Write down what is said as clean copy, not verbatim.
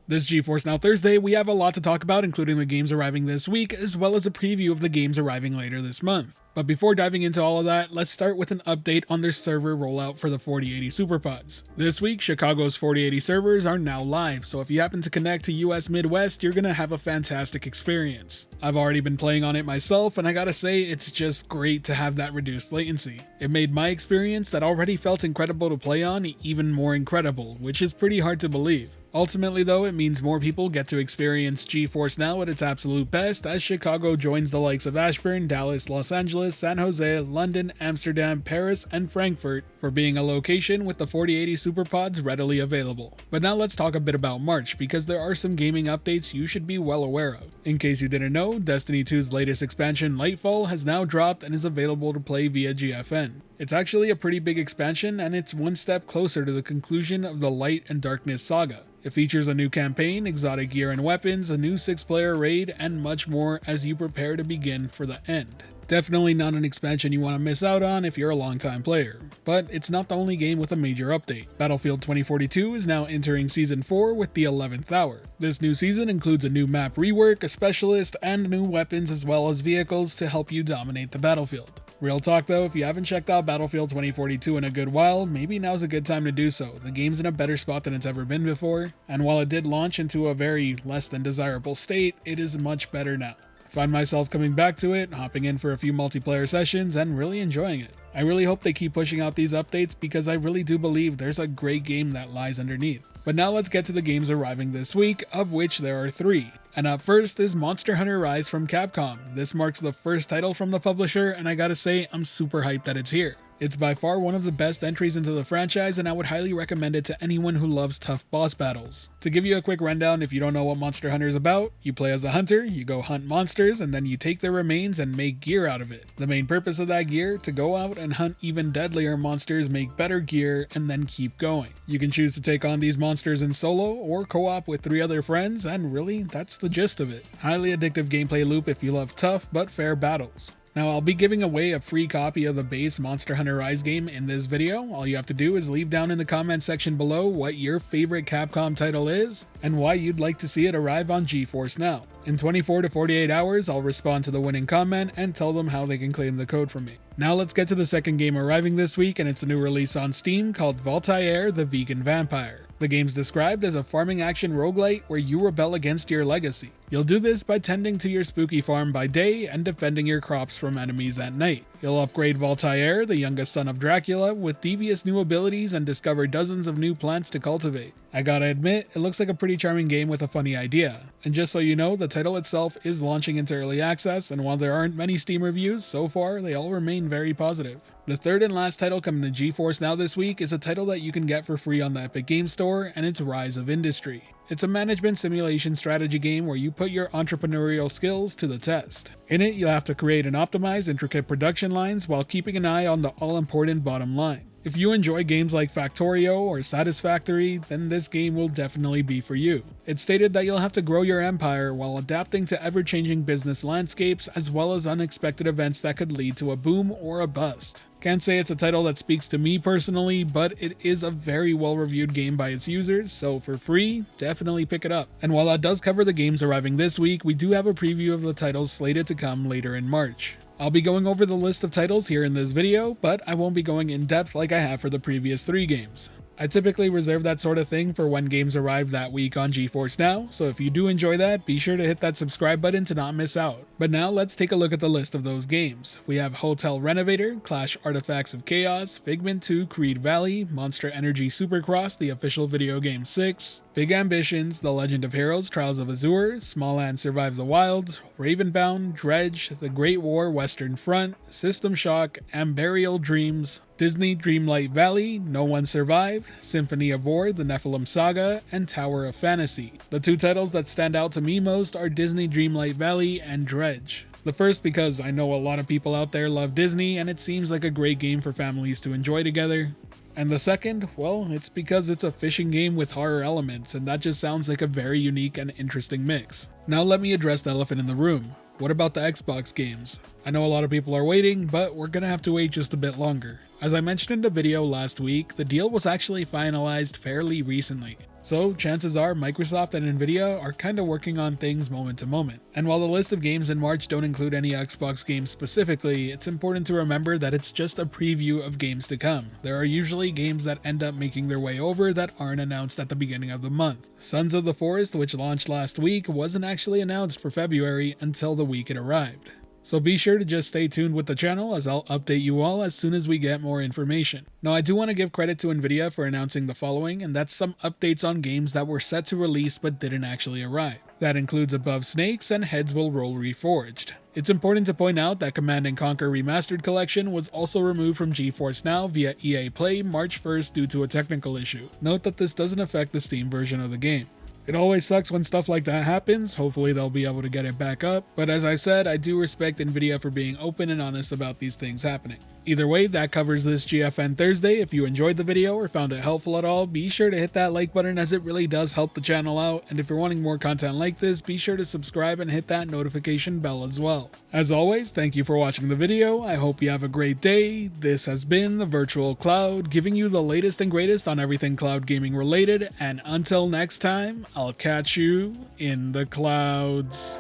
This GeForce Now Thursday, we have a lot to talk about, including the games arriving this week, as well as a preview of the games arriving later this month. But before diving into all of that, let's start with an update on their server rollout for the 4080 SuperPods. This week, Chicago's 4080 servers are now live, so if you happen to connect to US Midwest, you're gonna have a fantastic experience. I've already been playing on it myself, and I gotta say, it's just great to have that reduced latency. It made my experience that already felt incredible to play on even more incredible, which is pretty hard to believe. Ultimately though, it means more people get to experience GeForce Now at its absolute best as Chicago joins the likes of Ashburn, Dallas, Los Angeles, San Jose, London, Amsterdam, Paris, and Frankfurt for being a location with the 4080 SuperPods readily available. But now let's talk a bit about March, because there are some gaming updates you should be well aware of. In case you didn't know, Destiny 2's latest expansion, Lightfall, has now dropped and is available to play via GFN. It's actually a pretty big expansion, and it's one step closer to the conclusion of the Light and Darkness saga. It features a new campaign, exotic gear and weapons, a new 6-player raid, and much more as you prepare to begin for the end. Definitely not an expansion you want to miss out on if you're a longtime player. But it's not the only game with a major update. Battlefield 2042 is now entering Season 4 with the 11th hour. This new season includes a new map rework, a specialist, and new weapons as well as vehicles to help you dominate the battlefield. Real talk though, if you haven't checked out Battlefield 2042 in a good while, maybe now's a good time to do so. The game's in a better spot than it's ever been before, and while it did launch into a very less than desirable state, it is much better now. I find myself coming back to it, hopping in for a few multiplayer sessions, and really enjoying it. I really hope they keep pushing out these updates because I really do believe there's a great game that lies underneath. But now let's get to the games arriving this week, of which there are 3. And up first is Monster Hunter Rise from Capcom. This marks the first title from the publisher, and I gotta say, I'm super hyped that it's here. It's by far one of the best entries into the franchise, and I would highly recommend it to anyone who loves tough boss battles. To give you a quick rundown, if you don't know what Monster Hunter is about, you play as a hunter, you go hunt monsters, and then you take their remains and make gear out of it. The main purpose of that gear, to go out and hunt even deadlier monsters, make better gear, and then keep going. You can choose to take on these monsters in solo or co-op with 3 other friends, and really, that's the gist of it. Highly addictive gameplay loop if you love tough but fair battles. Now, I'll be giving away a free copy of the base Monster Hunter Rise game in this video. All you have to do is leave down in the comment section below what your favorite Capcom title is and why you'd like to see it arrive on GeForce Now. In 24 to 48 hours, I'll respond to the winning comment and tell them how they can claim the code from me. Now let's get to the second game arriving this week, and it's a new release on Steam called Voltaire the Vegan Vampire. The game's described as a farming action roguelite where you rebel against your legacy. You'll do this by tending to your spooky farm by day and defending your crops from enemies at night. You'll upgrade Voltaire, the youngest son of Dracula, with devious new abilities and discover dozens of new plants to cultivate. I gotta admit, it looks like a pretty charming game with a funny idea. And just so you know, the title itself is launching into early access, and while there aren't many Steam reviews, so far they all remain very positive. The third and last title coming to GeForce Now this week is a title that you can get for free on the Epic Games Store, and it's Rise of Industry. It's a management simulation strategy game where you put your entrepreneurial skills to the test. In it, you'll have to create and optimize intricate production lines while keeping an eye on the all-important bottom line. If you enjoy games like Factorio or Satisfactory, then this game will definitely be for you. It's stated that you'll have to grow your empire while adapting to ever-changing business landscapes as well as unexpected events that could lead to a boom or a bust. Can't say it's a title that speaks to me personally, but it is a very well-reviewed game by its users, so for free, definitely pick it up. And while that does cover the games arriving this week, we do have a preview of the titles slated to come later in March. I'll be going over the list of titles here in this video, but I won't be going in depth like I have for the previous 3 games. I typically reserve that sort of thing for when games arrive that week on GeForce Now, so if you do enjoy that, be sure to hit that subscribe button to not miss out. But now let's take a look at the list of those games. We have Hotel Renovator, Clash Artifacts of Chaos, Figment 2 Creed Valley, Monster Energy Supercross, the official video game 6, Big Ambitions, The Legend of Heroes Trials of Azure, Smalland Survive the Wilds, Ravenbound, Dredge, The Great War Western Front, System Shock, Amberial Dreams, Disney Dreamlight Valley, No One Survived, Symphony of War, The Nephilim Saga, and Tower of Fantasy. The 2 titles that stand out to me most are Disney Dreamlight Valley and Dredge. The first because I know a lot of people out there love Disney and it seems like a great game for families to enjoy together. And the second, well, it's because it's a fishing game with horror elements, and that just sounds like a very unique and interesting mix. Now let me address the elephant in the room. What about the Xbox games? I know a lot of people are waiting, but we're gonna have to wait just a bit longer. As I mentioned in the video last week, the deal was actually finalized fairly recently. So chances are Microsoft and Nvidia are kinda working on things moment to moment. And while the list of games in March don't include any Xbox games specifically, it's important to remember that it's just a preview of games to come. There are usually games that end up making their way over that aren't announced at the beginning of the month. Sons of the Forest, which launched last week, wasn't actually announced for February until the week it arrived. So be sure to just stay tuned with the channel as I'll update you all as soon as we get more information. Now I do want to give credit to Nvidia for announcing the following, and that's some updates on games that were set to release but didn't actually arrive. That includes Above Snakes and Heads Will Roll Reforged. It's important to point out that Command & Conquer Remastered Collection was also removed from GeForce Now via EA Play March 1st due to a technical issue. Note that this doesn't affect the Steam version of the game. It always sucks when stuff like that happens. Hopefully they'll be able to get it back up, but as I said, I do respect Nvidia for being open and honest about these things happening. Either way, that covers this GFN Thursday. If you enjoyed the video or found it helpful at all, be sure to hit that like button as it really does help the channel out, and if you're wanting more content like this, be sure to subscribe and hit that notification bell as well. As always, thank you for watching the video. I hope you have a great day. This has been the Virtual Cloud, giving you the latest and greatest on everything cloud gaming related, and until next time, I'll catch you in the clouds.